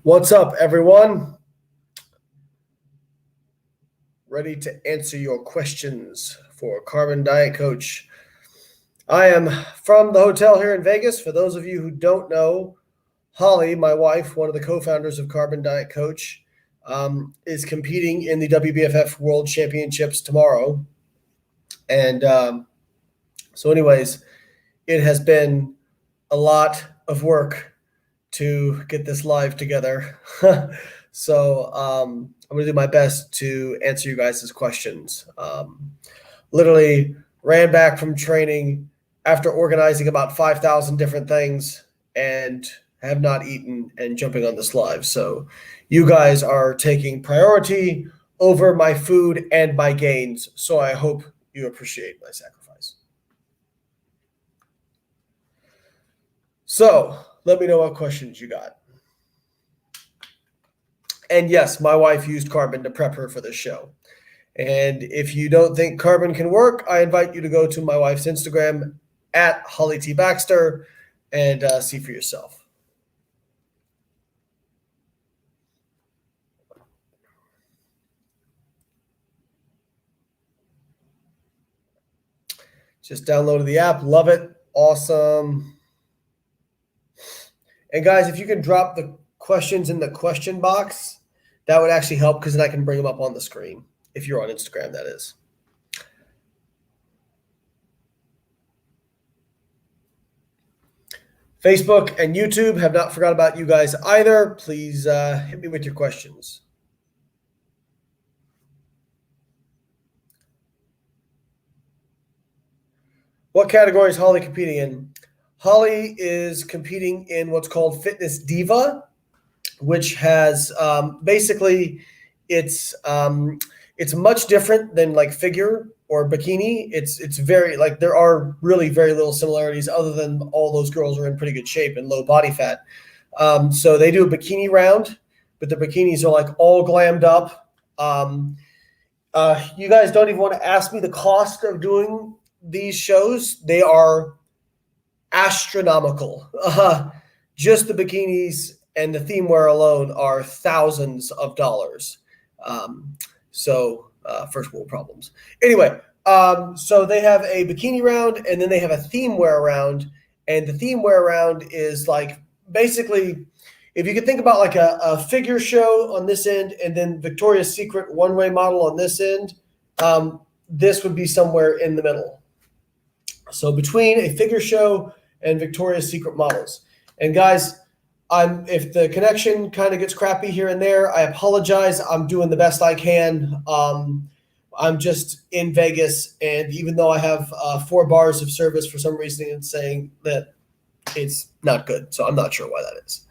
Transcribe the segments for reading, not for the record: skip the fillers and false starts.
What's up, everyone? Ready to answer your questions for Carbon Diet Coach. I am from the hotel here in Vegas. For those of you who don't know, Holly, my wife, one of the co-founders of Carbon Diet Coach, is competing in the WBFF World Championships tomorrow. And anyways, it has been a lot of work to get this live together. So I'm going to do my best to answer you guys' questions. Literally ran back from training after organizing about 5,000 different things and have not eaten and jumping on this live. So you guys are taking priority over my food and my gains. So I hope you appreciate my sacrifice. So let me know what questions you got. And yes, my wife used Carbon to prep her for this show. And if you don't think Carbon can work, I invite you to go to my wife's Instagram at Holly T. Baxter and see for yourself. Just downloaded the app. Love it. Awesome. And guys, if you can drop the questions in the question box, that would actually help because then I can bring them up on the screen. If you're on Instagram, that is. Facebook and YouTube have not forgot about you guys either. Please hit me with your questions. What category is Holly competing in? Holly is competing in what's called Fitness Diva, which has basically it's much different than like figure or bikini. It's very like there are really very little similarities other than all those girls are in pretty good shape and low body fat. So they do a bikini round, but the bikinis are like all glammed up. You guys don't even want to ask me the cost of doing these shows. They are astronomical. Just the bikinis and the theme wear alone are thousands of dollars. First world problems. Anyway, so they have a bikini round and then they have a theme wear round. And the theme wear round is like basically, if you could think about like a figure show on this end and then Victoria's Secret one-way model on this end, this would be somewhere in the middle. So between a figure show and Victoria's Secret models. And guys, if the connection kind of gets crappy here and there, I apologize. I'm doing the best I can. I'm just in Vegas, and even though I have 4 bars of service, for some reason it's saying that it's not good. So I'm not sure why that is.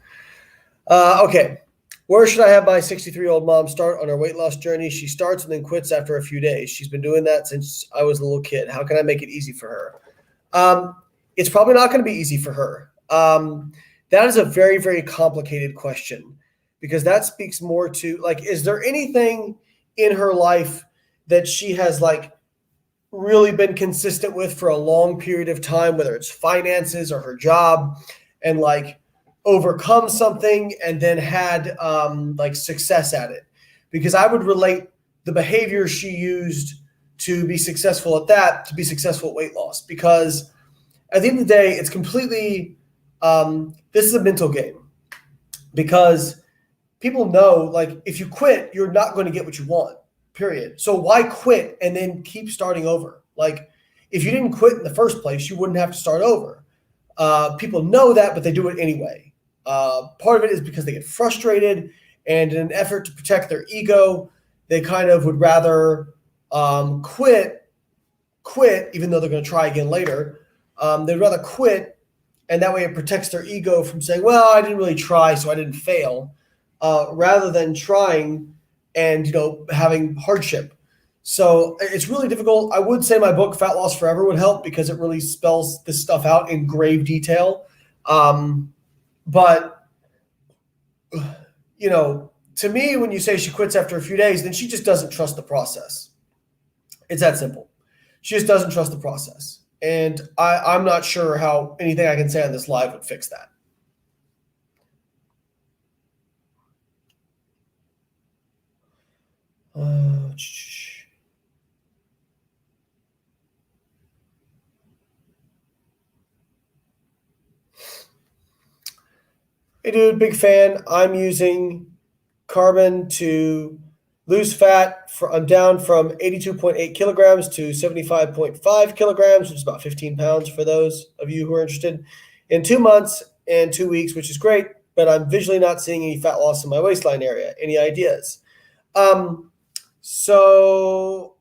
Okay. Where should I have my 63-year-old mom start on her weight loss journey? She starts and then quits after a few days. She's been doing that since I was a little kid. How can I make it easy for her? It's probably not going to be easy for her. That is a very, very complicated question because that speaks more to like, is there anything in her life that she has like really been consistent with for a long period of time, whether it's finances or her job, and like overcome something and then had like success at it? Because I would relate the behavior she used to be successful at that to be successful at weight loss, because at the end of the day, it's completely this is a mental game, because people know like if you quit, you're not going to get what you want, period. So why quit and then keep starting over? Like if you didn't quit in the first place, you wouldn't have to start over. People know that, but they do it anyway. Part of it is because they get frustrated, and in an effort to protect their ego, they kind of would rather quit, even though they're going to try again later. They'd rather quit, and that way it protects their ego from saying, well, I didn't really try, so I didn't fail, rather than trying and, having hardship. So it's really difficult. I would say my book, Fat Loss Forever, would help because it really spells this stuff out in grave detail. But, to me, when you say she quits after a few days, then she just doesn't trust the process. It's that simple. She just doesn't trust the process. And I'm not sure how anything I can say on this live would fix that. Uh, hey, dude, big fan. I'm using carbon to lose fat. I'm down from 82.8 kilograms to 75.5 kilograms, which is about 15 pounds for those of you who are interested, in 2 months and 2 weeks, which is great. But I'm visually not seeing any fat loss in my waistline area. Any ideas? So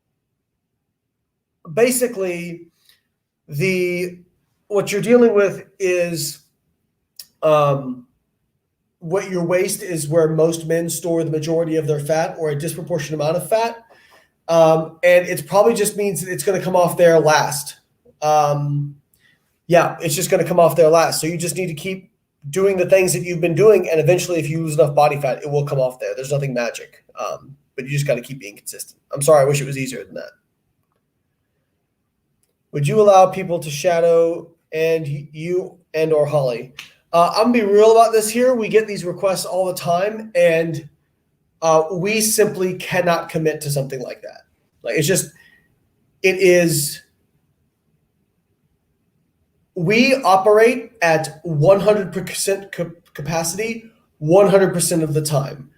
basically, the what you're dealing with is what your waist is where most men store the majority of their fat or a disproportionate amount of fat. And it probably just means that it's going to come off there last. Yeah, it's just going to come off there last. So you just need to keep doing the things that you've been doing. And eventually, if you lose enough body fat, it will come off there. There's nothing magic. But you just got to keep being consistent. I'm sorry. I wish it was easier than that. Would you allow people to shadow and you and or Holly? I'm gonna be real about this here. We get these requests all the time, and we simply cannot commit to something like that. Like it is. We operate at 100% capacity 100% of the time.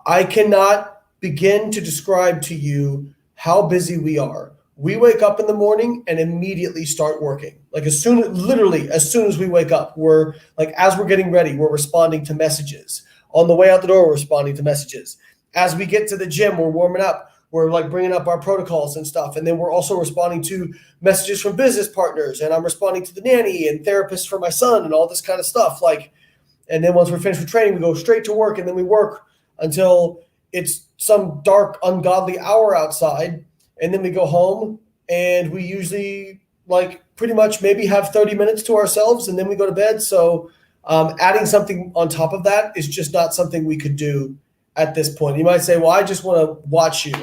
I cannot begin to describe to you how busy we are. We wake up in the morning and immediately start working. Like literally as soon as we wake up, we're like, as we're getting ready, we're responding to messages. On the way out the door, we're responding to messages. As we get to the gym, we're warming up. We're like bringing up our protocols and stuff. And then we're also responding to messages from business partners. And I'm responding to the nanny and therapist for my son and all this kind of stuff. And then once we're finished with training, we go straight to work, and then we work until it's some dark, ungodly hour outside. And then we go home, and we usually pretty much maybe have 30 minutes to ourselves, and then we go to bed. So adding something on top of that is just not something we could do at this point. You might say, well, I just want to watch you.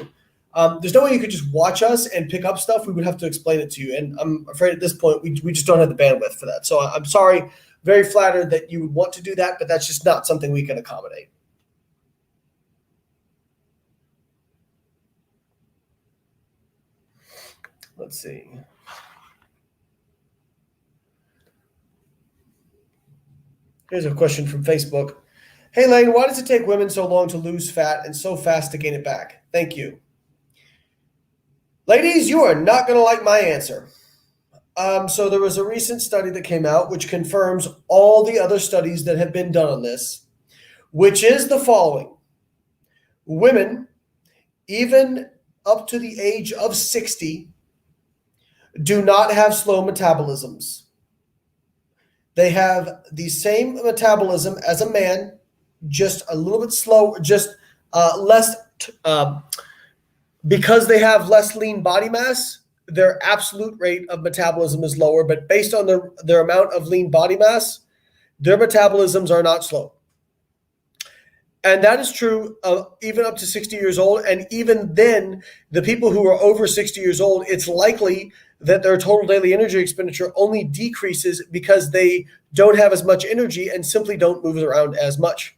There's no way you could just watch us and pick up stuff. We would have to explain it to you. And I'm afraid at this point, we just don't have the bandwidth for that. So I'm sorry, very flattered that you would want to do that, but that's just not something we can accommodate. Let's see. Here's a question from Facebook. Hey, Layne, why does it take women so long to lose fat and so fast to gain it back? Thank you. Ladies, you are not going to like my answer. So there was a recent study that came out which confirms all the other studies that have been done on this, which is the following. Women, even up to the age of 60, do not have slow metabolisms. They have the same metabolism as a man, just a little bit slower, just less, because they have less lean body mass, their absolute rate of metabolism is lower, but based on their amount of lean body mass, their metabolisms are not slow. And that is true even up to 60 years old. And even then, the people who are over 60 years old, it's likely that their total daily energy expenditure only decreases because they don't have as much energy and simply don't move around as much.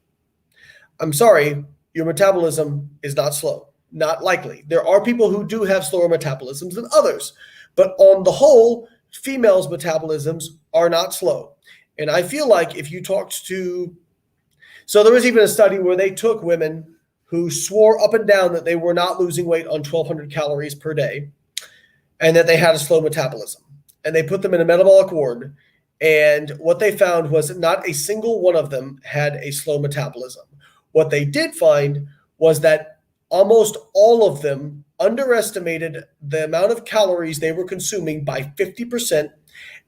I'm sorry, your metabolism is not slow. Not likely. There are people who do have slower metabolisms than others, but on the whole, females' metabolisms are not slow. And I feel like if you talked to, so there was even a study where they took women who swore up and down that they were not losing weight on 1,200 calories per day and that they had a slow metabolism. And they put them in a metabolic ward. And what they found was that not a single one of them had a slow metabolism. What they did find was that almost all of them underestimated the amount of calories they were consuming by 50%,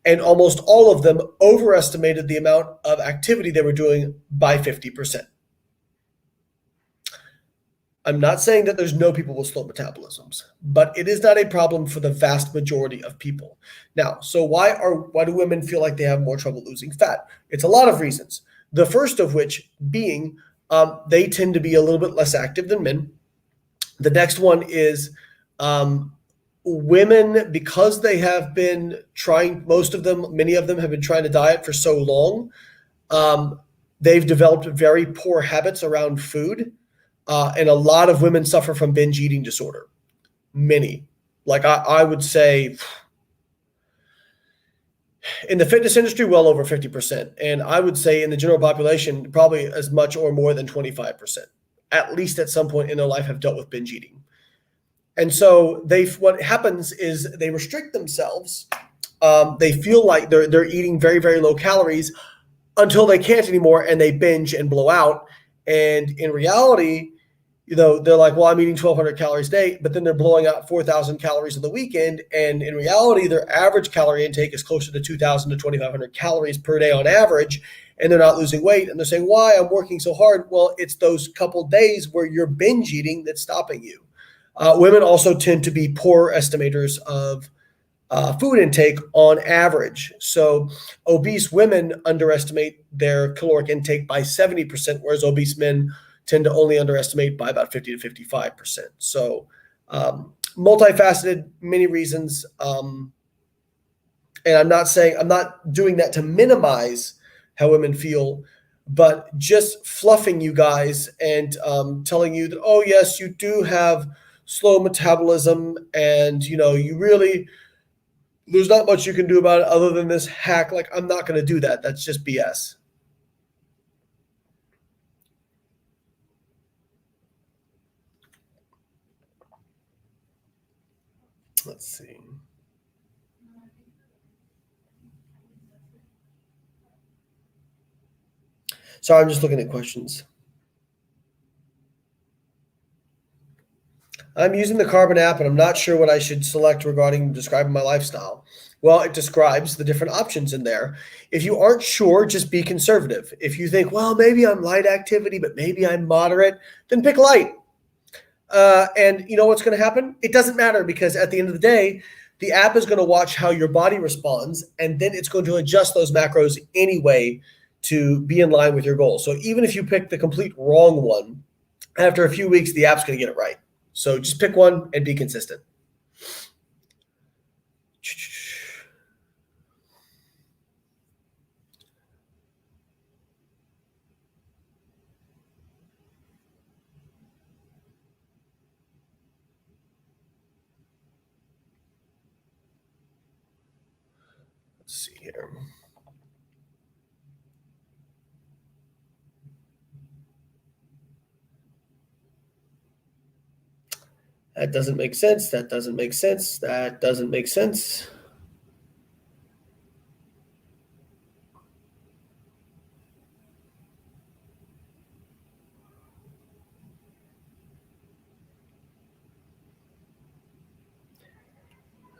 and almost all of them overestimated the amount of activity they were doing by 50%. I'm not saying that there's no people with slow metabolisms, but it is not a problem for the vast majority of people. Now, so why do women feel like they have more trouble losing fat? It's a lot of reasons. The first of which being they tend to be a little bit less active than men. The next one is women, because they have been trying, many of them have been trying to diet for so long, they've developed very poor habits around food. And a lot of women suffer from binge eating disorder. Many. Like I would say in the fitness industry, well over 50%. And I would say in the general population, probably as much or more than 25%, at least at some point in their life, have dealt with binge eating. And so what happens is they restrict themselves. They feel like they're eating very, very low calories until they can't anymore and they binge and blow out. And in reality, they're like, well, I'm eating 1,200 calories a day, but then they're blowing out 4,000 calories on the weekend. And in reality, their average calorie intake is closer to 2,000 to 2,500 calories per day on average. And they're not losing weight. And they're saying, why? I'm working so hard. Well, it's those couple days where you're binge eating that's stopping you. Women also tend to be poor estimators of food intake on average. So obese women underestimate their caloric intake by 70%, whereas obese men tend to only underestimate by about 50 to 55%. So multifaceted, many reasons. And I'm not doing that to minimize how women feel, but just fluffing you guys and telling you that, oh, yes, you do have slow metabolism and, you really, there's not much you can do about it other than this hack. Like, I'm not going to do that. That's just BS. Let's see. Sorry, I'm just looking at questions. I'm using the Carbon app and I'm not sure what I should select regarding describing my lifestyle. Well, it describes the different options in there. If you aren't sure, just be conservative. If you think, well, maybe I'm light activity, but maybe I'm moderate, then pick light. And you know what's going to happen? It doesn't matter because at the end of the day, the app is going to watch how your body responds, and then it's going to adjust those macros anyway to be in line with your goals. So even if you pick the complete wrong one, after a few weeks, the app's going to get it right. So just pick one and be consistent. Let's see here. That doesn't make sense. That doesn't make sense. That doesn't make sense.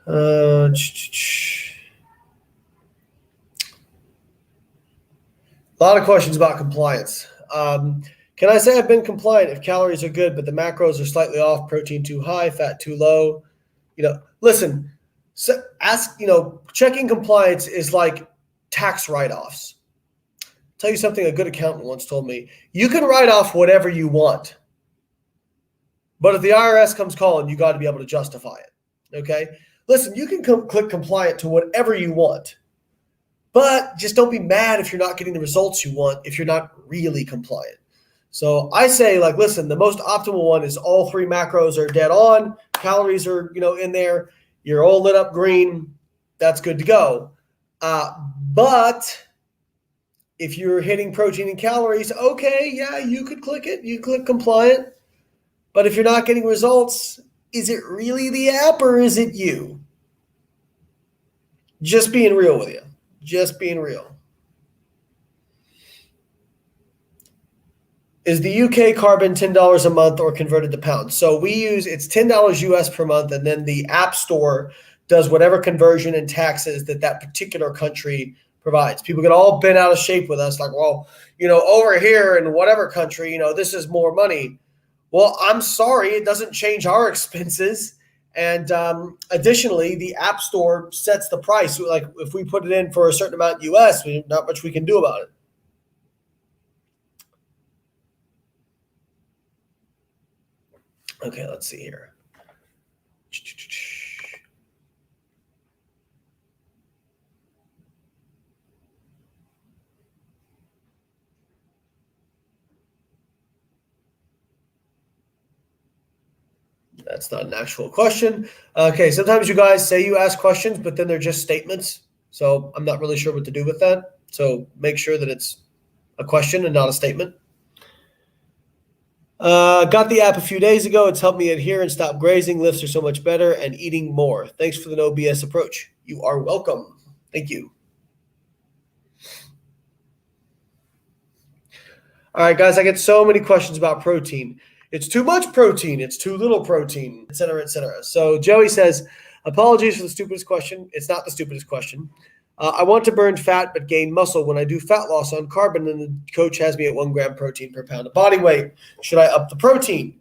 Uh, A lot of questions about compliance. Can I say I've been compliant if calories are good, but the macros are slightly off, protein too high, fat too low? Listen, checking compliance is like tax write-offs. Tell you something a good accountant once told me. You can write off whatever you want, but if the IRS comes calling, you got to be able to justify it. Okay? Listen, you can click compliant to whatever you want. But just don't be mad if you're not getting the results you want if you're not really compliant. So I say, listen, the most optimal one is all three macros are dead on, calories are, in there, you're all lit up green, that's good to go. But if you're hitting protein and calories, okay, yeah, you could click it, you click compliant. But if you're not getting results, is it really the app or is it you? Just being real with you. Just being real. Is the UK carbon $10 a month or converted to pounds? So it's $10 US per month, and then the App Store does whatever conversion and taxes that particular country provides. People get all bent out of shape with us, like, well, over here in whatever country, this is more money. Well, I'm sorry, it doesn't change our expenses. And additionally, the App Store sets the price. Like if we put it in for a certain amount US, not much we can do about it. Okay, let's see here. That's not an actual question. Okay, sometimes you guys say you ask questions, but then they're just statements. So I'm not really sure what to do with that. So make sure that it's a question and not a statement. Got the app a few days ago. It's helped me adhere and stop grazing. Lifts are so much better and eating more. Thanks for the no BS approach. You are welcome. Thank you. All right, guys, I get so many questions about protein. It's too much protein. It's too little protein, et cetera, et cetera. So Joey says, apologies for the stupidest question. It's not the stupidest question. I want to burn fat but gain muscle. When I do fat loss on carbon, and the coach has me at 1 gram protein per pound of body weight. Should I up the protein?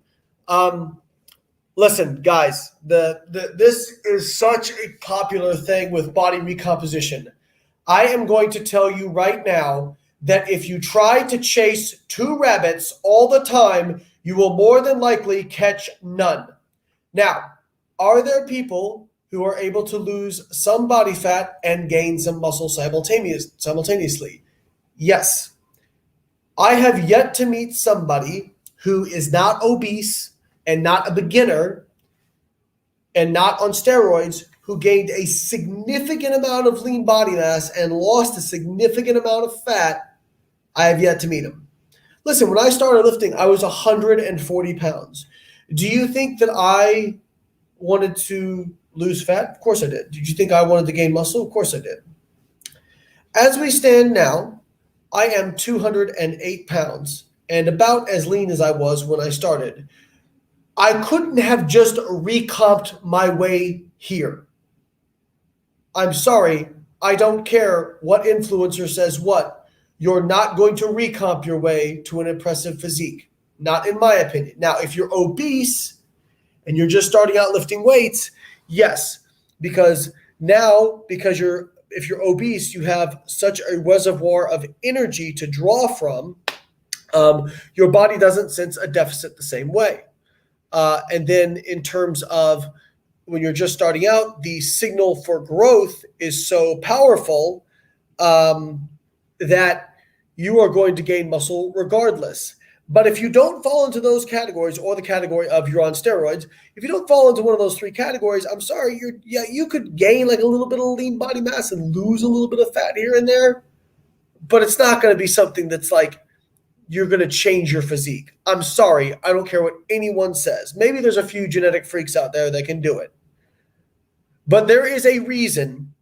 Listen, guys, this is such a popular thing with body recomposition. I am going to tell you right now that if you try to chase 2 rabbits all the time, you will more than likely catch none. Now, are there people who are able to lose some body fat and gain some muscle simultaneously? Yes. I have yet to meet somebody who is not obese and not a beginner and not on steroids who gained a significant amount of lean body mass and lost a significant amount of fat. I have yet to meet him. Listen, when I started lifting, I was 140 pounds. Do you think that I wanted to lose fat? Of course I did. Did you think I wanted to gain muscle? Of course I did. As we stand now, I am 208 pounds and about as lean as I was when I started. I couldn't have just recomped my way here. I'm sorry. I don't care what influencer says what. You're not going to recomp your way to an impressive physique. Not in my opinion. Now, if you're obese and you're just starting out lifting weights, yes, because if you're obese, you have such a reservoir of energy to draw from. Your body doesn't sense a deficit the same way. And then in terms of when you're just starting out, the signal for growth is so powerful that you are going to gain muscle regardless. But if you don't fall into those categories, or the category of you're on steroids, if you don't fall into one of those 3 categories, I'm sorry, you could gain like a little bit of lean body mass and lose a little bit of fat here and there, but it's not going to be something that's like you're going to change your physique. I'm sorry, I don't care what anyone says. Maybe there's a few genetic freaks out there that can do it. But there is a reason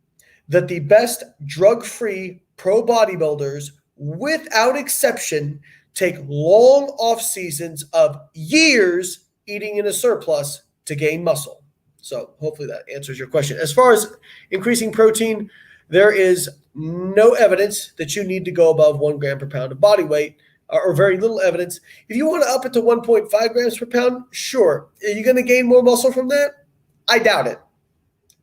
that the best drug-free pro bodybuilders, without exception, take long off seasons of years eating in a surplus to gain muscle. So hopefully that answers your question. As far as increasing protein, there is no evidence that you need to go above 1 gram per pound of body weight, or very little evidence. If you want to up it to 1.5 grams per pound, sure. Are you going to gain more muscle from that? I doubt it.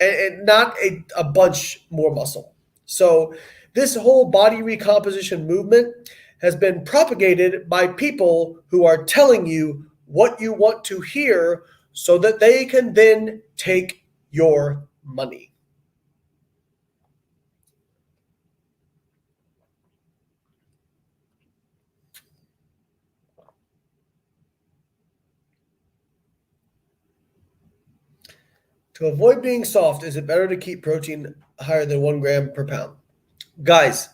And not a bunch more muscle. So this whole body recomposition movement has been propagated by people who are telling you what you want to hear so that they can then take your money. To avoid being soft, is it better to keep protein higher than 1 gram per pound? Guys,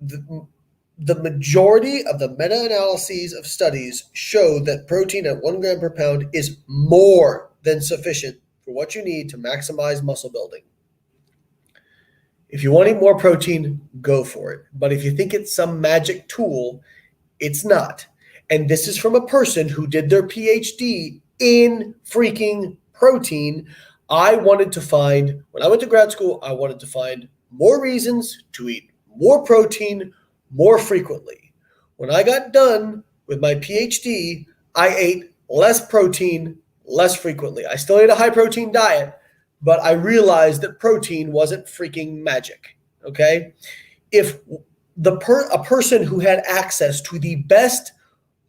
the majority of the meta-analyses of studies show that protein at 1 gram per pound is more than sufficient for what you need to maximize muscle building. If you want to eat more protein, go for it. But if you think it's some magic tool, it's not. And this is from a person who did their PhD in freaking protein. When I went to grad school, I wanted to find more reasons to eat more protein more frequently. When I got done with my PhD, I ate less protein less frequently. I still ate a high protein diet, but I realized that protein wasn't freaking magic. Okay? If a person who had access to the best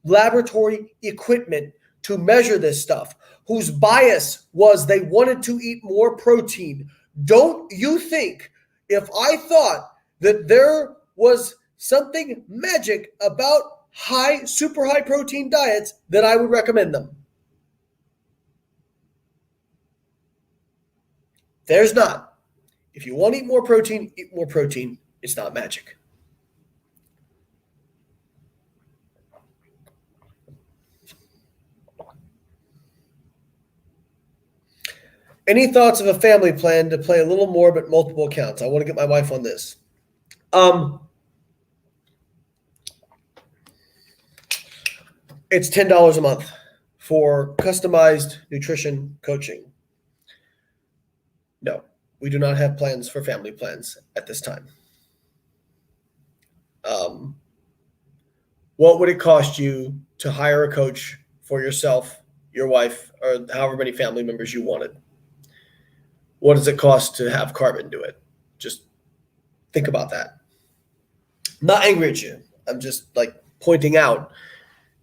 laboratory equipment to measure this stuff, whose bias was they wanted to eat more protein, don't you think if I thought that there was something magic about super high protein diets that I would recommend them? There's not. If you want to eat more protein, eat more protein. It's not magic. Any thoughts of a family plan to play a little more but multiple accounts? I want to get my wife on this. It's $10 a month for customized nutrition coaching. No, we do not have plans for family plans at this time. What would it cost you to hire a coach for yourself, your wife, or however many family members you wanted? What does it cost to have Carbon do it? Just think about that. I'm not angry at you. I'm just like pointing out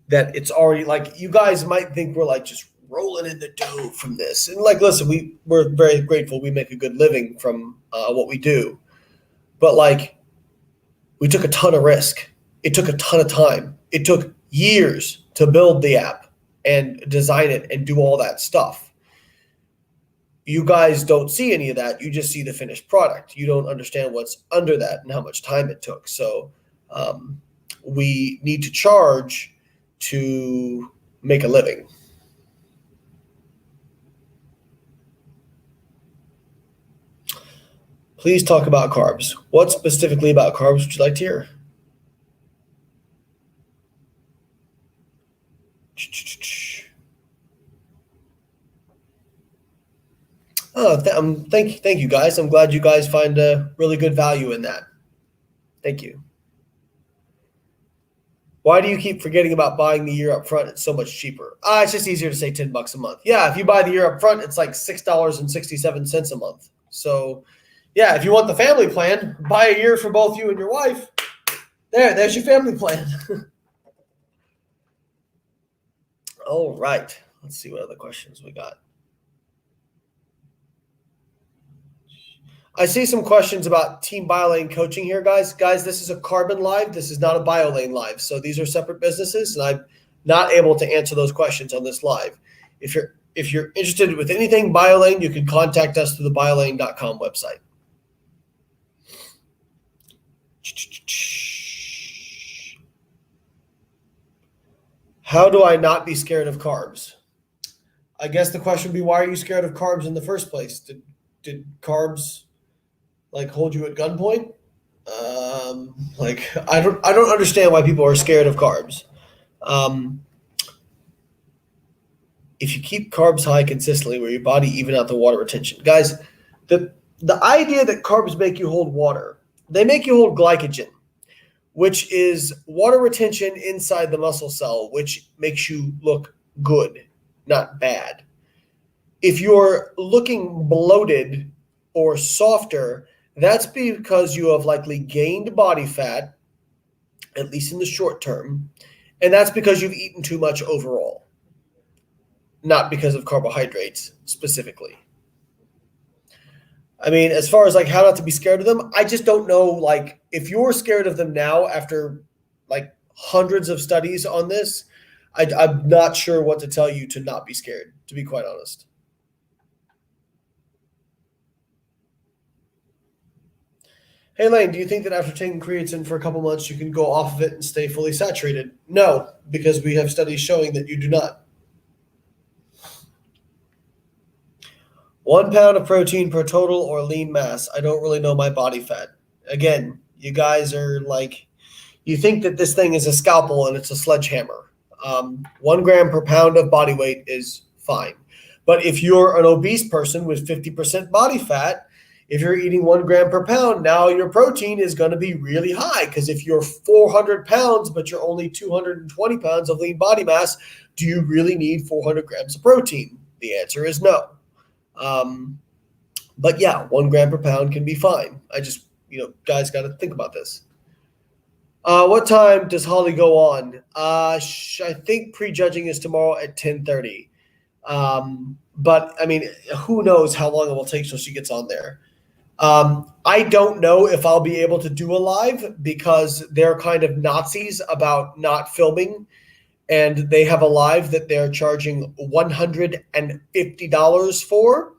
that it's already like you guys might think we're like just rolling in the dough from this. And like, listen, we're very grateful. We make a good living from what we do. But like, we took a ton of risk. It took a ton of time. It took years to build the app and design it and do all that stuff. You guys don't see any of that. You just see the finished product. You don't understand what's under that and how much time it took. So we need to charge to make a living. Please talk about carbs. What specifically about carbs would you like to hear? Thank you guys. I'm glad you guys find a really good value in that. Thank you. Why do you keep forgetting about buying the year up front? It's so much cheaper. It's just easier to say $10 a month. Yeah, if you buy the year up front, it's like $6.67 a month. So yeah, if you want the family plan, buy a year for both you and your wife. There's your family plan. All right. Let's see what other questions we got. I see some questions about Team BioLayne coaching here, guys. Guys, this is a Carbon live. This is not a BioLayne live. So these are separate businesses, and I'm not able to answer those questions on this live. If you're interested with anything BioLayne, you can contact us through the biolayne.com website. How do I not be scared of carbs? I guess the question would be, why are you scared of carbs in the first place? Did carbs like hold you at gunpoint? I don't understand why people are scared of carbs. If you keep carbs high consistently, will your body even out the water retention? Guys, the idea that carbs make you hold water, they make you hold glycogen, which is water retention inside the muscle cell, which makes you look good, not bad. If you're looking bloated or softer, that's because you have likely gained body fat, at least in the short term, and that's because you've eaten too much overall, not because of carbohydrates specifically. I mean, as far as like how not to be scared of them, I just don't know. Like, if you're scared of them now after like hundreds of studies on this, I'm not sure what to tell you to not be scared, to be quite honest. Hey, Layne, do you think that after taking creatine for a couple months, you can go off of it and stay fully saturated? No, because we have studies showing that you do not. 1 pound of protein per total or lean mass. I don't really know my body fat. Again, you guys are like, you think that this thing is a scalpel and it's a sledgehammer. 1 gram per pound of body weight is fine. But if you're an obese person with 50% body fat, if you're eating 1 gram per pound, now your protein is going to be really high, because if you're 400 pounds, but you're only 220 pounds of lean body mass, do you really need 400 grams of protein? The answer is no. But yeah, 1 gram per pound can be fine. I just, guys got to think about this. What time does Holly go on? I think prejudging is tomorrow at 10:30. But I mean, who knows how long it will take till she gets on there. I don't know if I'll be able to do a live, because they're kind of Nazis about not filming, and they have a live that they're charging $150 for.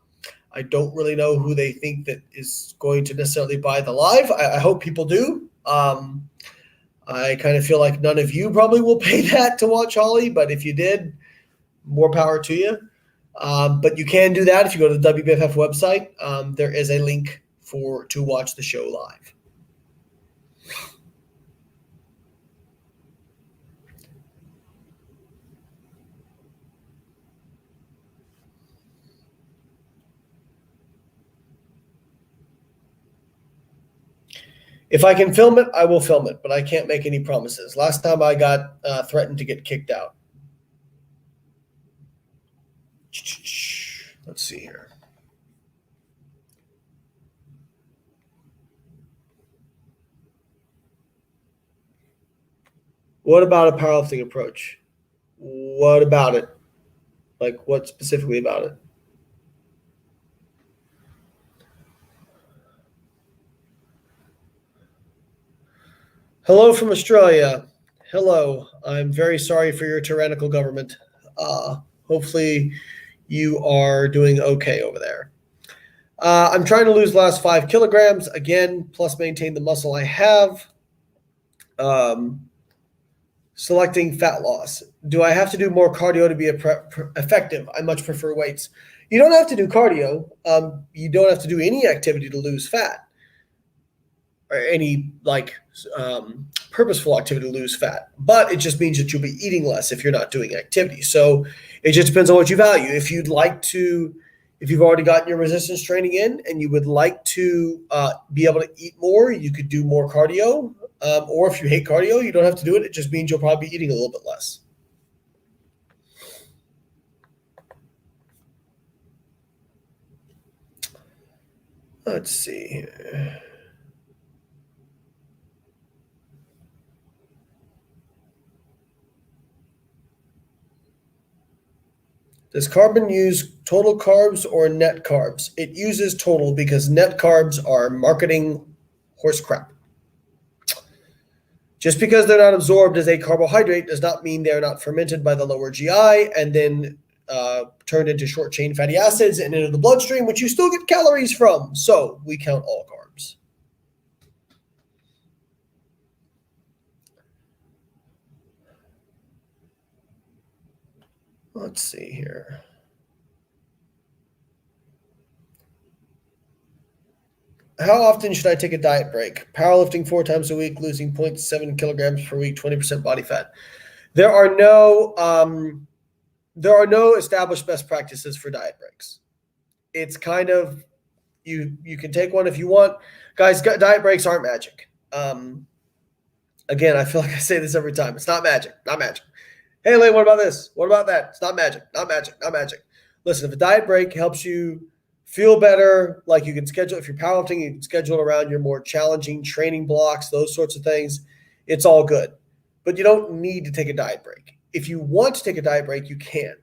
I don't really know who they think that is going to necessarily buy the live. I hope people do. I kind of feel like none of you probably will pay that to watch Holly, but if you did, more power to you. But you can do that if you go to the WBFF website. There is a link to watch the show live. If I can film it, I will film it, but I can't make any promises. Last time I got threatened to get kicked out. Let's see here. What about a powerlifting approach? What about it? Like, what specifically about it? Hello from Australia. Hello. I'm very sorry for your tyrannical government. Hopefully, you are doing okay over there. I'm trying to lose the last 5 kilograms again, plus maintain the muscle I have. Selecting fat loss. Do I have to do more cardio to be effective? I much prefer weights. You don't have to do cardio. You don't have to do any activity to lose fat, or any purposeful activity to lose fat. But it just means that you'll be eating less if you're not doing activity. So it just depends on what you value. If you've already gotten your resistance training in and you would like to be able to eat more, you could do more cardio. Or if you hate cardio, you don't have to do it. It just means you'll probably be eating a little bit less. Let's see here. Does carbon use total carbs or net carbs? It uses total because net carbs are marketing horse crap. Just because they're not absorbed as a carbohydrate does not mean they're not fermented by the lower GI and then turned into short chain fatty acids and into the bloodstream, which you still get calories from. So we count all carbs. Let's see here. How often should I take a diet break? Powerlifting 4 times a week, losing 0.7 kilograms per week, 20% body fat. There are no established best practices for diet breaks. It's kind of you can take one if you want. Guys, diet breaks aren't magic. Again, I feel like I say this every time. It's not magic. Not magic. Hey, Layne, what about this? What about that? It's not magic. Not magic. Not magic. Listen, if a diet break helps you feel better, like you can schedule, if you're powerlifting, you can schedule around your more challenging training blocks, those sorts of things. It's all good. But you don't need to take a diet break. If you want to take a diet break, you can.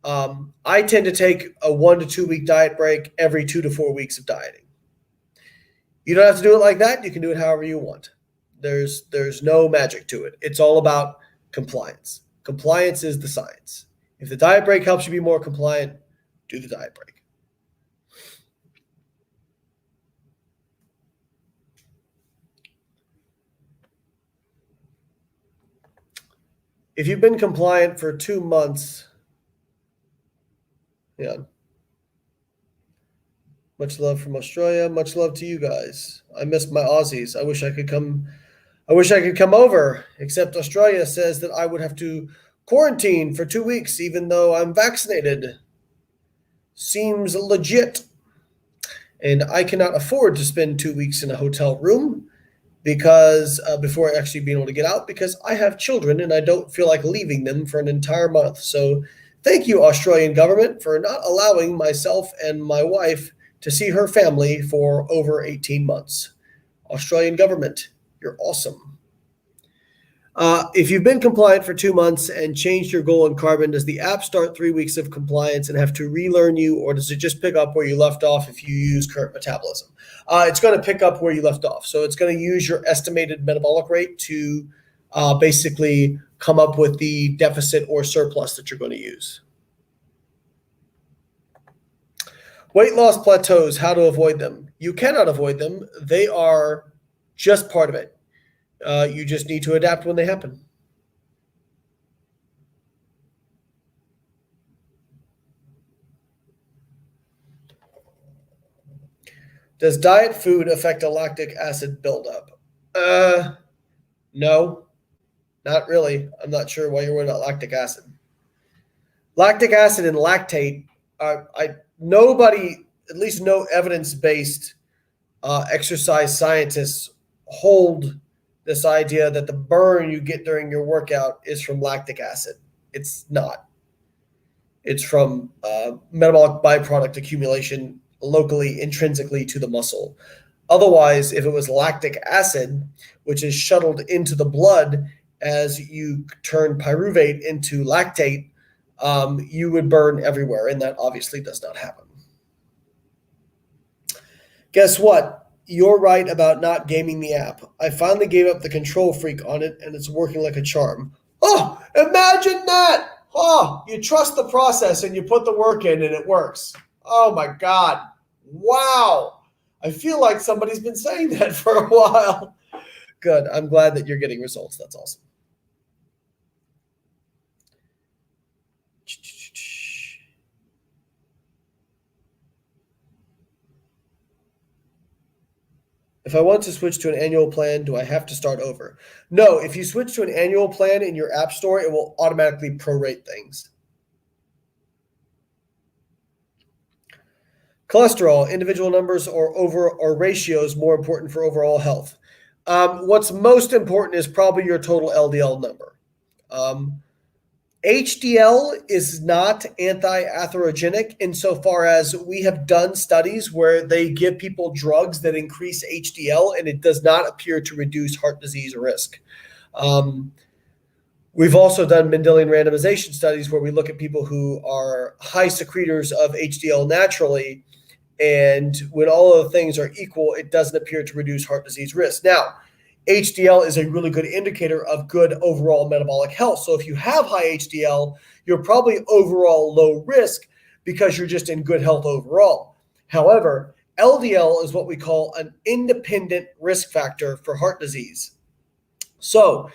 I tend to take a 1 to 2 week diet break every 2 to 4 weeks of dieting. You don't have to do it like that. You can do it however you want. There's no magic to it. It's all about compliance. Compliance is the science. If the diet break helps you be more compliant, do the diet break. If you've been compliant for 2 months, yeah. Much love from Australia. Much love to you guys. I miss my Aussies. I wish I could come over, except Australia says that I would have to quarantine for 2 weeks, even though I'm vaccinated. Seems legit. And I cannot afford to spend 2 weeks in a hotel room because before actually being able to get out, because I have children and I don't feel like leaving them for an entire month. So thank you, Australian government, for not allowing myself and my wife to see her family for over 18 months. Australian government, you're awesome. If you've been compliant for 2 months and changed your goal in carbon, does the app start 3 weeks of compliance and have to relearn you, or does it just pick up where you left off if you use current metabolism? It's going to pick up where you left off. So it's going to use your estimated metabolic rate to basically come up with the deficit or surplus that you're going to use. Weight loss plateaus, how to avoid them. You cannot avoid them. They are just part of it. You just need to adapt when they happen. Does diet food affect a lactic acid buildup? No, not really. I'm not sure why you're worried about lactic acid. Lactic acid and lactate, nobody, at least no evidence-based exercise scientists hold this idea that the burn you get during your workout is from lactic acid. It's not. It's from metabolic byproduct accumulation locally, intrinsically to the muscle. Otherwise, if it was lactic acid, which is shuttled into the blood as you turn pyruvate into lactate, you would burn everywhere, and that obviously does not happen. Guess what? You're right about not gaming the app. I finally gave up the control freak on it, and it's working like a charm. Oh, imagine that! Oh, you trust the process and you put the work in and it works. Oh my God. Wow. I feel like somebody's been saying that for a while. Good. I'm glad that you're getting results. That's awesome. If I want to switch to an annual plan, do I have to start over? No, if you switch to an annual plan in your app store, it will automatically prorate things. Cholesterol, individual numbers or ratios more important for overall health? What's most important is probably your total LDL number. HDL is not anti-atherogenic insofar as we have done studies where they give people drugs that increase HDL and it does not appear to reduce heart disease risk. We've also done Mendelian randomization studies where we look at people who are high secretors of HDL naturally, and when all of the things are equal, it doesn't appear to reduce heart disease risk. Now, HDL is a really good indicator of good overall metabolic health. So if you have high HDL, you're probably overall low risk because you're just in good health overall. However, LDL is what we call an independent risk factor for heart disease. So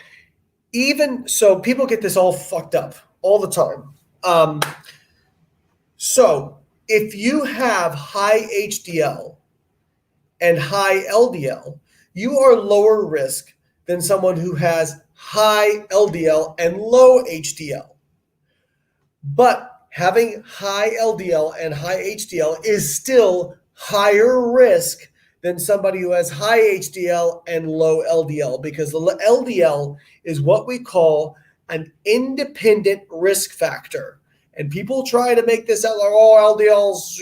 people get this all fucked up all the time. So if you have high HDL and high LDL, you are lower risk than someone who has high LDL and low HDL. But having high LDL and high HDL is still higher risk than somebody who has high HDL and low LDL, because the LDL is what we call an independent risk factor. And people try to make this out like, oh, LDL's,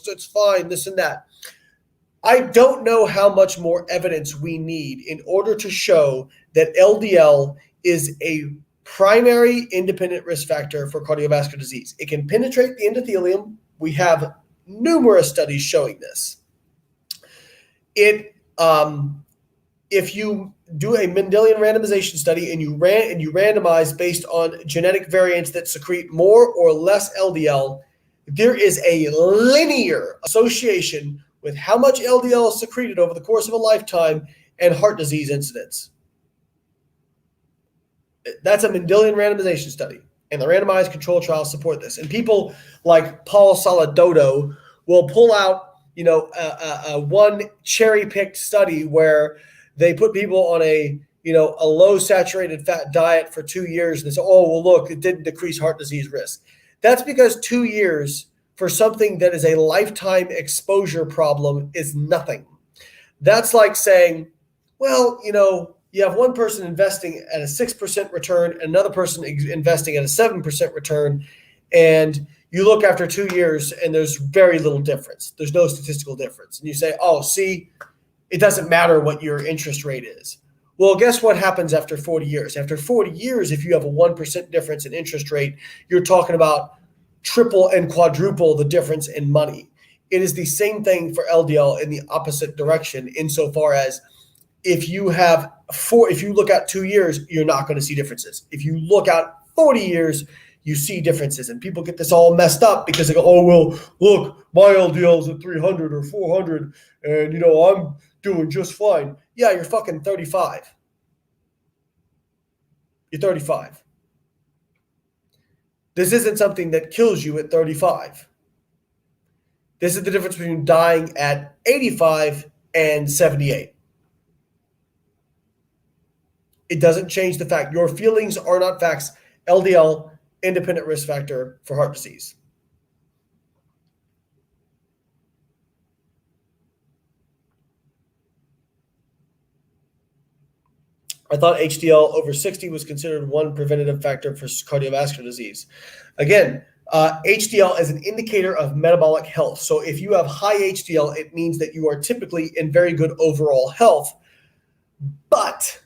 it's fine, this and that. I don't know how much more evidence we need in order to show that LDL is a primary independent risk factor for cardiovascular disease. It can penetrate the endothelium. We have numerous studies showing this. If you do a Mendelian randomization study and you randomize based on genetic variants that secrete more or less LDL, there is a linear association with how much LDL is secreted over the course of a lifetime and heart disease incidence. That's a Mendelian randomization study, and the randomized control trials support this. And people like Paul Saladoto will pull out, a one cherry-picked study where they put people on a low saturated fat diet for 2 years, and they say, oh, well, look, it didn't decrease heart disease risk. That's because 2 years for something that is a lifetime exposure problem is nothing. That's like saying, well, you have one person investing at a 6% return and another person investing at a 7% return, and you look after 2 years and there's very little difference. There's no statistical difference. And you say, oh, see, it doesn't matter what your interest rate is. Well, guess what happens after 40 years? After 40 years, if you have a 1% difference in interest rate, you're talking about triple and quadruple the difference in money. It is the same thing for LDL in the opposite direction, insofar as if you look out 2 years, you're not going to see differences. If you look out 40 years, you see differences, and people get this all messed up because they go, oh, well, look, my LDL is at 300 or 400, and, I'm doing just fine. Yeah, you're fucking 35. You're 35. This isn't something that kills you at 35. This is the difference between dying at 85 and 78. It doesn't change the fact your feelings are not facts. LDL, independent risk factor for heart disease. I thought HDL over 60 was considered one preventative factor for cardiovascular disease. Again, HDL is an indicator of metabolic health. So if you have high HDL, it means that you are typically in very good overall health. But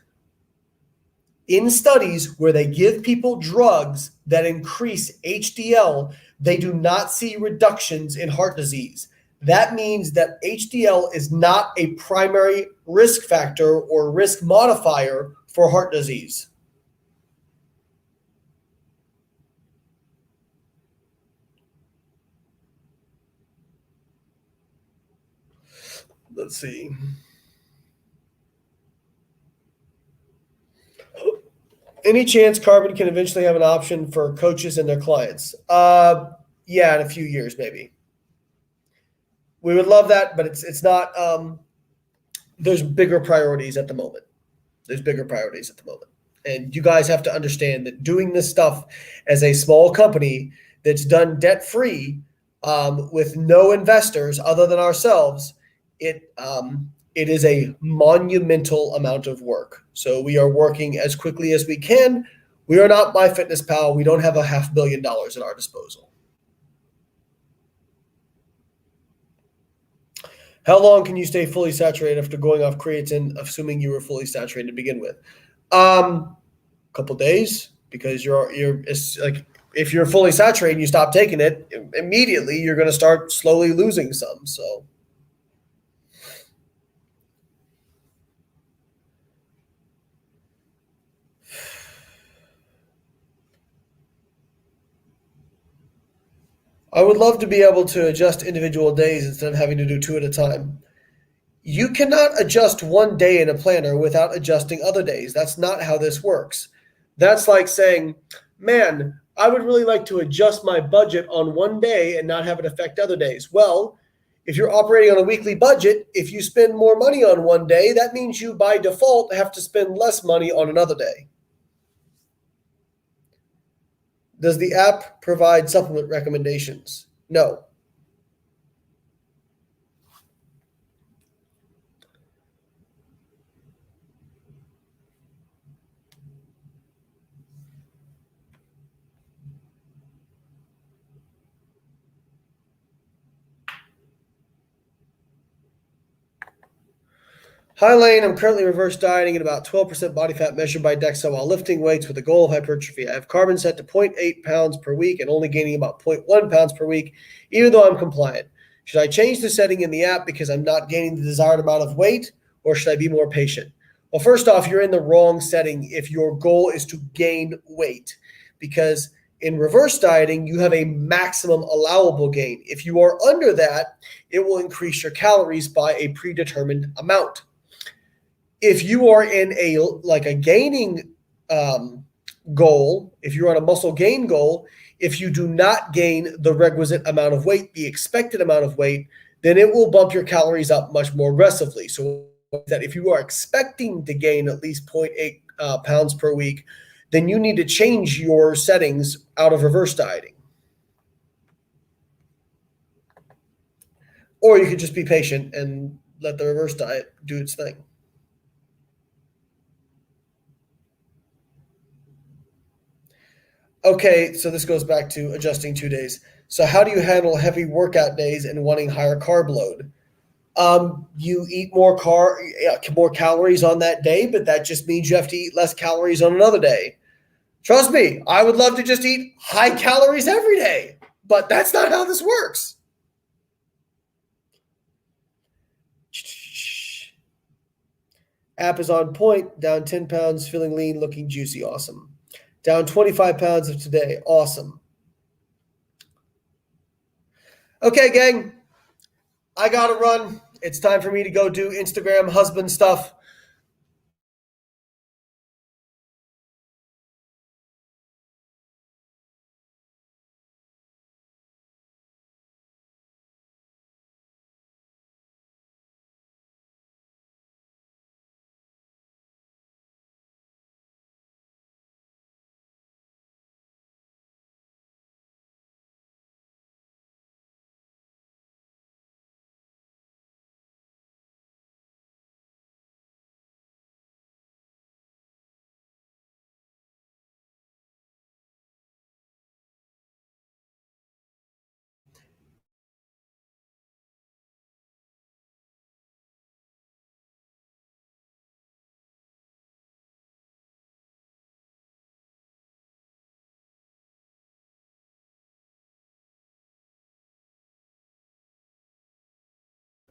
in studies where they give people drugs that increase HDL, they do not see reductions in heart disease. That means that HDL is not a primary risk factor or risk modifier for heart disease. Let's see. Any chance Carbon can eventually have an option for coaches and their clients? Yeah, in a few years, maybe. We would love that, but it's not. There's bigger priorities at the moment. And you guys have to understand that doing this stuff as a small company that's done debt free, with no investors other than ourselves, it is a monumental amount of work. So we are working as quickly as we can. We are not MyFitnessPal. We don't have $500 million at our disposal. How long can you stay fully saturated after going off creatine, assuming you were fully saturated to begin with? Couple days, because it's like if you're fully saturated and you stop taking it, immediately you're going to start slowly losing some. So I would love to be able to adjust individual days instead of having to do two at a time. You cannot adjust one day in a planner without adjusting other days. That's not how this works. That's like saying, man, I would really like to adjust my budget on one day and not have it affect other days. Well, if you're operating on a weekly budget, if you spend more money on one day, that means you by default have to spend less money on another day. Does the app provide supplement recommendations? No. Hi, Layne. I'm currently reverse dieting at about 12% body fat measured by DEXA while lifting weights with the goal of hypertrophy. I have carbon set to 0.8 pounds per week and only gaining about 0.1 pounds per week, even though I'm compliant. Should I change the setting in the app because I'm not gaining the desired amount of weight, or should I be more patient? Well, first off, you're in the wrong setting if your goal is to gain weight, because in reverse dieting, you have a maximum allowable gain. If you are under that, it will increase your calories by a predetermined amount. If you are in a gaining goal, if you're on a muscle gain goal, if you do not gain the requisite amount of weight, the expected amount of weight, then it will bump your calories up much more aggressively. So that if you are expecting to gain at least 0.8 pounds per week, then you need to change your settings out of reverse dieting. Or you could just be patient and let the reverse diet do its thing. Okay, so this goes back to adjusting 2 days. So how do you handle heavy workout days and wanting higher carb load? You eat more calories on that day, but that just means you have to eat less calories on another day. Trust me, I would love to just eat high calories every day, but that's not how this works. App is on point, down 10 pounds, feeling lean, looking juicy, awesome. Down 25 pounds of today. Awesome. Okay, gang. I got to run. It's time for me to go do Instagram husband stuff.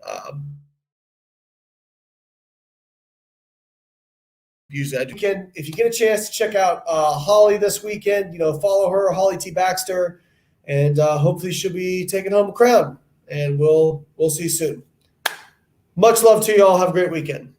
Um, use that. If you get a chance to check out Holly this weekend, follow her, Holly T. Baxter, and hopefully she'll be taking home a crown. And we'll see you soon. Much love to you all. Have a great weekend.